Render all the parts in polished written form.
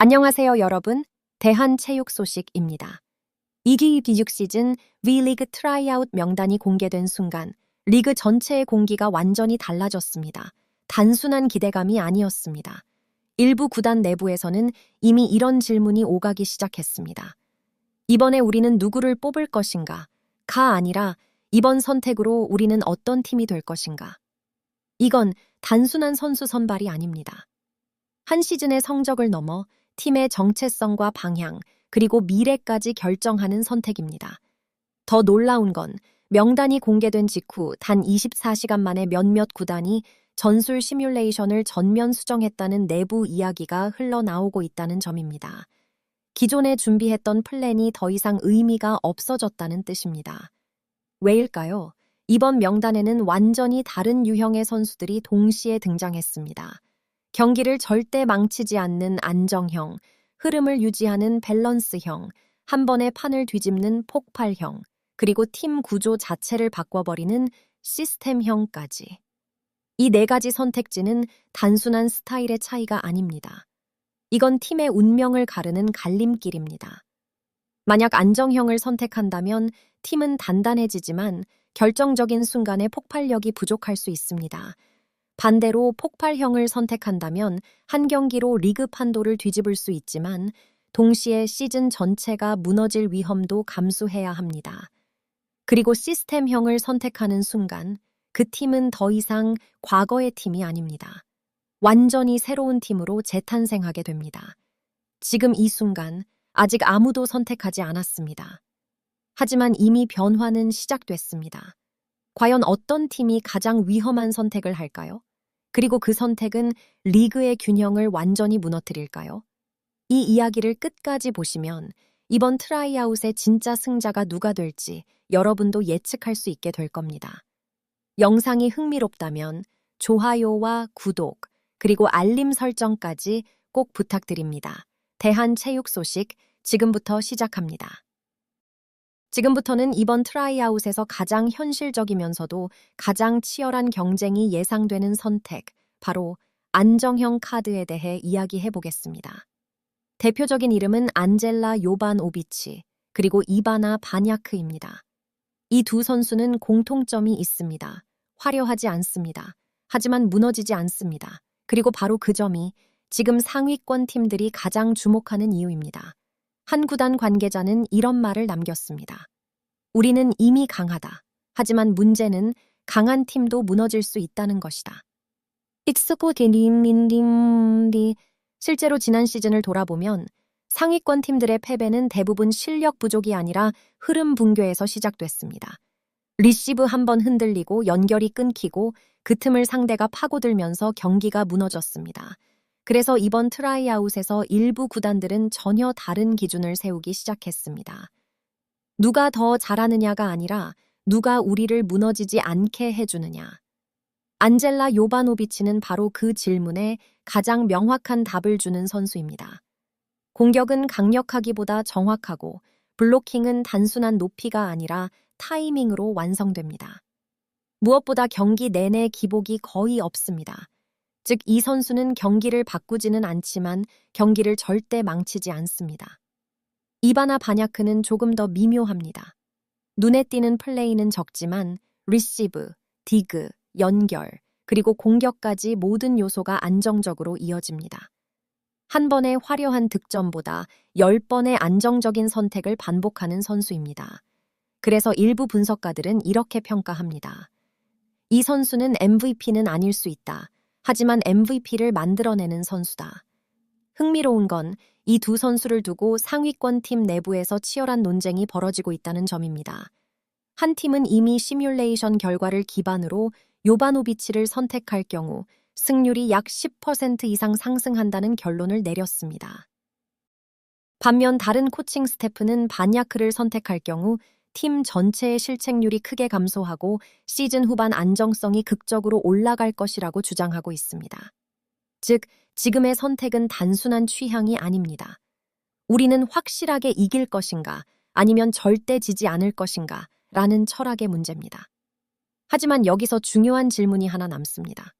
안녕하세요, 여러분. 대한체육 소식입니다. 2기 비육 시즌 V리그 트라이아웃 명단이 공개된 순간 리그 전체의 공기가 완전히 달라졌습니다. 단순한 기대감이 아니었습니다. 일부 구단 내부에서는 이미 이런 질문이 오가기 시작했습니다. 이번에 우리는 누구를 뽑을 것인가? 가 아니라 이번 선택으로 우리는 어떤 팀이 될 것인가? 이건 단순한 선수 선발이 아닙니다. 한 시즌의 성적을 넘어 팀의 정체성과 방향, 그리고 미래까지 결정하는 선택입니다. 더 놀라운 건 명단이 공개된 직후 단 24시간 만에 몇몇 구단이 전술 시뮬레이션을 전면 수정했다는 내부 이야기가 흘러나오고 있다는 점입니다. 기존에 준비했던 플랜이 더 이상 의미가 없어졌다는 뜻입니다. 왜일까요? 이번 명단에는 완전히 다른 유형의 선수들이 동시에 등장했습니다. 경기를 절대 망치지 않는 안정형, 흐름을 유지하는 밸런스형, 한 번에 판을 뒤집는 폭발형, 그리고 팀 구조 자체를 바꿔버리는 시스템형까지. 이 네 가지 선택지는 단순한 스타일의 차이가 아닙니다. 이건 팀의 운명을 가르는 갈림길입니다. 만약 안정형을 선택한다면 팀은 단단해지지만 결정적인 순간에 폭발력이 부족할 수 있습니다. 반대로 폭발형을 선택한다면 한 경기로 리그 판도를 뒤집을 수 있지만 동시에 시즌 전체가 무너질 위험도 감수해야 합니다. 그리고 시스템형을 선택하는 순간 그 팀은 더 이상 과거의 팀이 아닙니다. 완전히 새로운 팀으로 재탄생하게 됩니다. 지금 이 순간 아직 아무도 선택하지 않았습니다. 하지만 이미 변화는 시작됐습니다. 과연 어떤 팀이 가장 위험한 선택을 할까요? 그리고 그 선택은 리그의 균형을 완전히 무너뜨릴까요? 이 이야기를 끝까지 보시면 이번 트라이아웃의 진짜 승자가 누가 될지 여러분도 예측할 수 있게 될 겁니다. 영상이 흥미롭다면 좋아요와 구독, 그리고 알림 설정까지 꼭 부탁드립니다. 대한체육 소식 지금부터 시작합니다. 지금부터는 이번 트라이아웃에서 가장 현실적이면서도 가장 치열한 경쟁이 예상되는 선택, 바로 안정형 카드에 대해 이야기해 보겠습니다. 대표적인 이름은 안젤라 요바노비치, 그리고 이바나 바냐크입니다. 이 두 선수는 공통점이 있습니다. 화려하지 않습니다. 하지만 무너지지 않습니다. 그리고 바로 그 점이 지금 상위권 팀들이 가장 주목하는 이유입니다. 한 구단 관계자는 이런 말을 남겼습니다. 우리는 이미 강하다. 하지만 문제는 강한 팀도 무너질 수 있다는 것이다. 실제로 지난 시즌을 돌아보면 상위권 팀들의 패배는 대부분 실력 부족이 아니라 흐름 붕괴에서 시작됐습니다. 리시브 한 번 흔들리고 연결이 끊기고 그 틈을 상대가 파고들면서 경기가 무너졌습니다. 그래서 이번 트라이아웃에서 일부 구단들은 전혀 다른 기준을 세우기 시작했습니다. 누가 더 잘하느냐가 아니라 누가 우리를 무너지지 않게 해주느냐. 안젤라 요바노비치는 바로 그 질문에 가장 명확한 답을 주는 선수입니다. 공격은 강력하기보다 정확하고 블로킹은 단순한 높이가 아니라 타이밍으로 완성됩니다. 무엇보다 경기 내내 기복이 거의 없습니다. 즉, 이 선수는 경기를 바꾸지는 않지만 경기를 절대 망치지 않습니다. 이바나 바냐크는 조금 더 미묘합니다. 눈에 띄는 플레이는 적지만 리시브, 디그, 연결, 그리고 공격까지 모든 요소가 안정적으로 이어집니다. 한 번의 화려한 득점보다 10번의 안정적인 선택을 반복하는 선수입니다. 그래서 일부 분석가들은 이렇게 평가합니다. 이 선수는 MVP는 아닐 수 있다. 하지만 MVP를 만들어내는 선수다. 흥미로운 건 이 두 선수를 두고 상위권 팀 내부에서 치열한 논쟁이 벌어지고 있다는 점입니다. 한 팀은 이미 시뮬레이션 결과를 기반으로 요바노비치를 선택할 경우 승률이 약 10% 이상 상승한다는 결론을 내렸습니다. 반면 다른 코칭 스태프는 바냐크를 선택할 경우 팀 전체의 실책률이 크게 감소하고 시즌 후반 안정성이 극적으로 올라갈 것이라고 주장하고 있습니다. 즉, 지금의 선택은 단순한 취향이 아닙니다. 우리는 확실하게 이길 것인가, 아니면 절대 지지 않을 것인가, 라는 철학의 문제입니다. 하지만 여기서 중요한 질문이 하나 남습니다.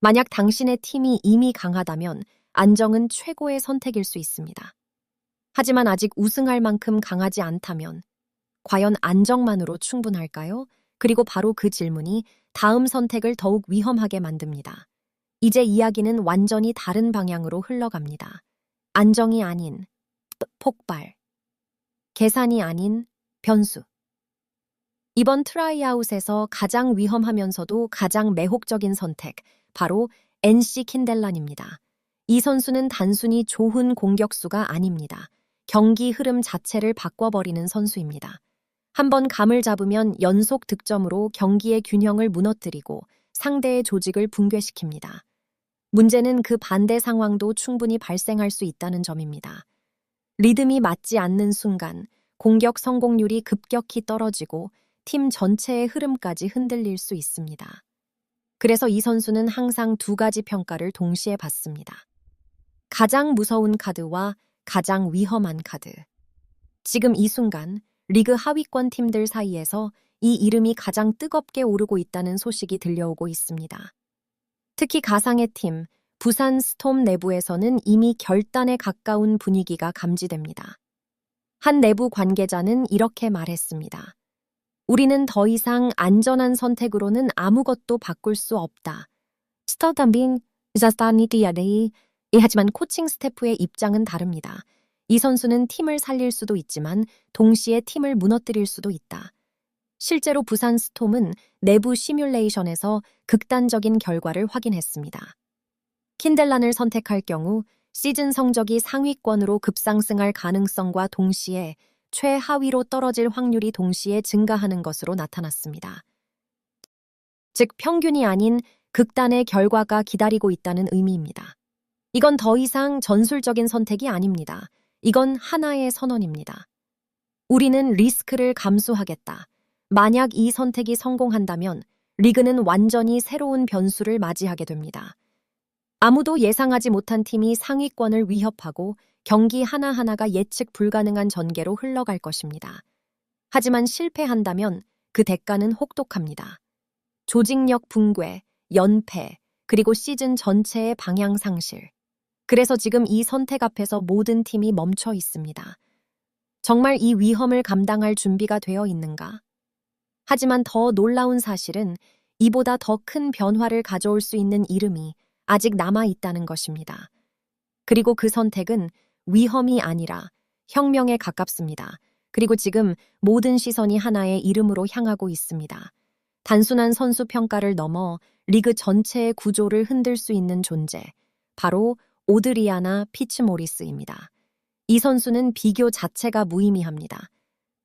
만약 당신의 팀이 이미 강하다면 안정은 최고의 선택일 수 있습니다. 하지만 아직 우승할 만큼 강하지 않다면 과연 안정만으로 충분할까요? 그리고 바로 그 질문이 다음 선택을 더욱 위험하게 만듭니다. 이제 이야기는 완전히 다른 방향으로 흘러갑니다. 안정이 아닌 폭발, 계산이 아닌 변수. 이번 트라이아웃에서 가장 위험하면서도 가장 매혹적인 선택, 바로 NC 킨델란입니다. 이 선수는 단순히 좋은 공격수가 아닙니다. 경기 흐름 자체를 바꿔버리는 선수입니다. 한번 감을 잡으면 연속 득점으로 경기의 균형을 무너뜨리고 상대의 조직을 붕괴시킵니다. 문제는 그 반대 상황도 충분히 발생할 수 있다는 점입니다. 리듬이 맞지 않는 순간 공격 성공률이 급격히 떨어지고 팀 전체의 흐름까지 흔들릴 수 있습니다. 그래서 이 선수는 항상 두 가지 평가를 동시에 받습니다. 가장 무서운 카드와 가장 위험한 카드. 지금 이 순간 리그 하위권 팀들 사이에서 이 이름이 가장 뜨겁게 오르고 있다는 소식이 들려오고 있습니다. 특히 가상의 팀, 부산 스톰 내부에서는 이미 결단에 가까운 분위기가 감지됩니다. 한 내부 관계자는 이렇게 말했습니다. 우리는 더 이상 안전한 선택으로는 아무것도 바꿀 수 없다. 하지만 코칭 스태프의 입장은 다릅니다. 이 선수는 팀을 살릴 수도 있지만 동시에 팀을 무너뜨릴 수도 있다. 실제로 부산 스톰은 내부 시뮬레이션에서 극단적인 결과를 확인했습니다. 킨델란을 선택할 경우 시즌 성적이 상위권으로 급상승할 가능성과 동시에 최하위로 떨어질 확률이 동시에 증가하는 것으로 나타났습니다. 즉 평균이 아닌 극단의 결과가 기다리고 있다는 의미입니다. 이건 더 이상 전술적인 선택이 아닙니다. 이건 하나의 선언입니다. 우리는 리스크를 감수하겠다. 만약 이 선택이 성공한다면 리그는 완전히 새로운 변수를 맞이하게 됩니다. 아무도 예상하지 못한 팀이 상위권을 위협하고 경기 하나하나가 예측 불가능한 전개로 흘러갈 것입니다. 하지만 실패한다면 그 대가는 혹독합니다. 조직력 붕괴, 연패, 그리고 시즌 전체의 방향 상실. 그래서 지금 이 선택 앞에서 모든 팀이 멈춰 있습니다. 정말 이 위험을 감당할 준비가 되어 있는가? 하지만 더 놀라운 사실은 이보다 더 큰 변화를 가져올 수 있는 이름이 아직 남아 있다는 것입니다. 그리고 그 선택은 위험이 아니라 혁명에 가깝습니다. 그리고 지금 모든 시선이 하나의 이름으로 향하고 있습니다. 단순한 선수 평가를 넘어 리그 전체의 구조를 흔들 수 있는 존재, 바로 오드리아나 피츠모리스입니다. 이 선수는 비교 자체가 무의미합니다.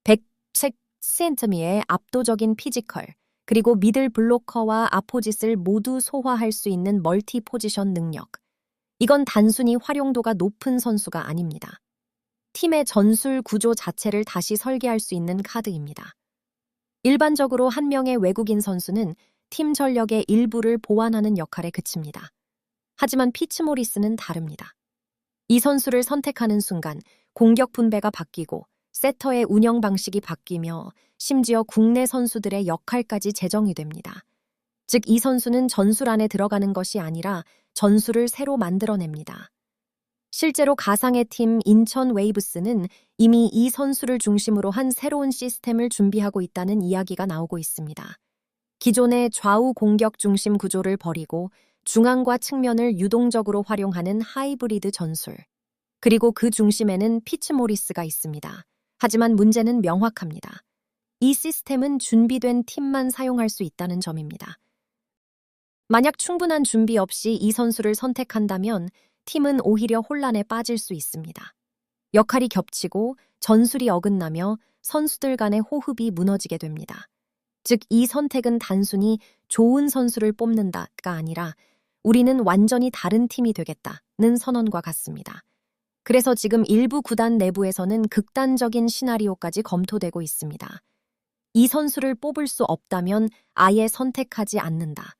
110cm의 압도적인 피지컬, 그리고 미들 블로커와 아포짓을 모두 소화할 수 있는 멀티 포지션 능력. 이건 단순히 활용도가 높은 선수가 아닙니다. 팀의 전술 구조 자체를 다시 설계할 수 있는 카드입니다. 일반적으로 한 명의 외국인 선수는 팀 전력의 일부를 보완하는 역할에 그칩니다. 하지만 피츠모리스는 다릅니다. 이 선수를 선택하는 순간 공격 분배가 바뀌고 세터의 운영 방식이 바뀌며 심지어 국내 선수들의 역할까지 재정이 됩니다. 즉, 이 선수는 전술 안에 들어가는 것이 아니라 전술을 새로 만들어냅니다. 실제로 가상의 팀 인천 웨이브스는 이미 이 선수를 중심으로 한 새로운 시스템을 준비하고 있다는 이야기가 나오고 있습니다. 기존의 좌우 공격 중심 구조를 버리고 중앙과 측면을 유동적으로 활용하는 하이브리드 전술. 그리고 그 중심에는 피츠모리스가 있습니다. 하지만 문제는 명확합니다. 이 시스템은 준비된 팀만 사용할 수 있다는 점입니다. 만약 충분한 준비 없이 이 선수를 선택한다면 팀은 오히려 혼란에 빠질 수 있습니다. 역할이 겹치고 전술이 어긋나며 선수들 간의 호흡이 무너지게 됩니다. 즉, 이 선택은 단순히 좋은 선수를 뽑는다가 아니라 우리는 완전히 다른 팀이 되겠다는 선언과 같습니다. 그래서 지금 일부 구단 내부에서는 극단적인 시나리오까지 검토되고 있습니다. 이 선수를 뽑을 수 없다면 아예 선택하지 않는다.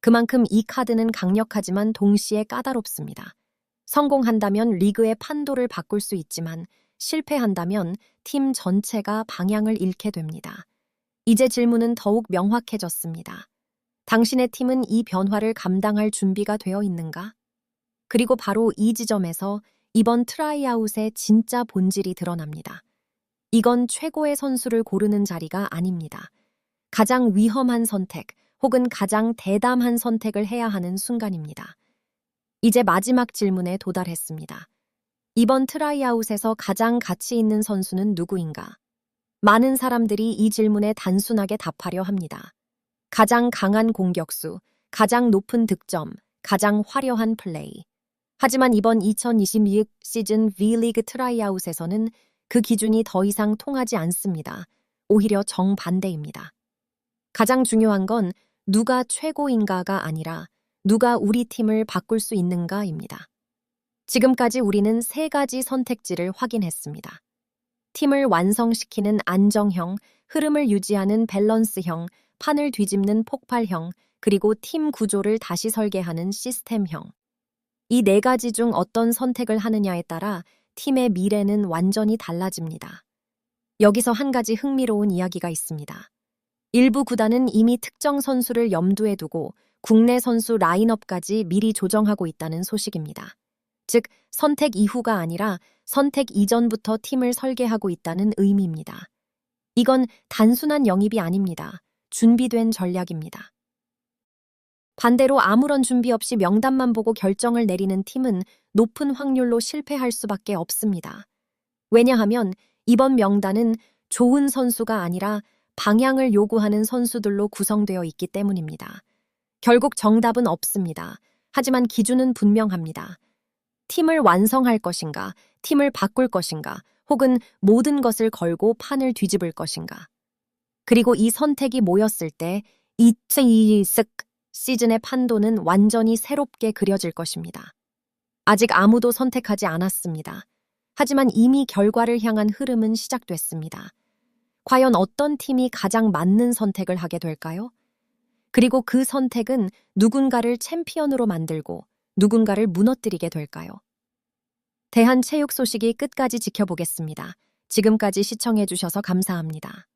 그만큼 이 카드는 강력하지만 동시에 까다롭습니다. 성공한다면 리그의 판도를 바꿀 수 있지만 실패한다면 팀 전체가 방향을 잃게 됩니다. 이제 질문은 더욱 명확해졌습니다. 당신의 팀은 이 변화를 감당할 준비가 되어 있는가? 그리고 바로 이 지점에서 이번 트라이아웃의 진짜 본질이 드러납니다. 이건 최고의 선수를 고르는 자리가 아닙니다. 가장 위험한 선택 혹은 가장 대담한 선택을 해야 하는 순간입니다. 이제 마지막 질문에 도달했습니다. 이번 트라이아웃에서 가장 가치 있는 선수는 누구인가? 많은 사람들이 이 질문에 단순하게 답하려 합니다. 가장 강한 공격수, 가장 높은 득점, 가장 화려한 플레이. 하지만 이번 2026 시즌 V리그 트라이아웃에서는 그 기준이 더 이상 통하지 않습니다. 오히려 정반대입니다. 가장 중요한 건 누가 최고인가가 아니라 누가 우리 팀을 바꿀 수 있는가입니다. 지금까지 우리는 세 가지 선택지를 확인했습니다. 팀을 완성시키는 안정형, 흐름을 유지하는 밸런스형, 판을 뒤집는 폭발형, 그리고 팀 구조를 다시 설계하는 시스템형. 이 네 가지 중 어떤 선택을 하느냐에 따라 팀의 미래는 완전히 달라집니다. 여기서 한 가지 흥미로운 이야기가 있습니다. 일부 구단은 이미 특정 선수를 염두에 두고 국내 선수 라인업까지 미리 조정하고 있다는 소식입니다. 즉, 선택 이후가 아니라 선택 이전부터 팀을 설계하고 있다는 의미입니다. 이건 단순한 영입이 아닙니다. 준비된 전략입니다. 반대로 아무런 준비 없이 명단만 보고 결정을 내리는 팀은 높은 확률로 실패할 수밖에 없습니다. 왜냐하면 이번 명단은 좋은 선수가 아니라 방향을 요구하는 선수들로 구성되어 있기 때문입니다. 결국 정답은 없습니다. 하지만 기준은 분명합니다. 팀을 완성할 것인가, 팀을 바꿀 것인가, 혹은 모든 것을 걸고 판을 뒤집을 것인가. 그리고 이 선택이 모였을 때 2026 시즌의 판도는 완전히 새롭게 그려질 것입니다. 아직 아무도 선택하지 않았습니다. 하지만 이미 결과를 향한 흐름은 시작됐습니다. 과연 어떤 팀이 가장 맞는 선택을 하게 될까요? 그리고 그 선택은 누군가를 챔피언으로 만들고 누군가를 무너뜨리게 될까요? 대한체육 소식이 끝까지 지켜보겠습니다. 지금까지 시청해주셔서 감사합니다.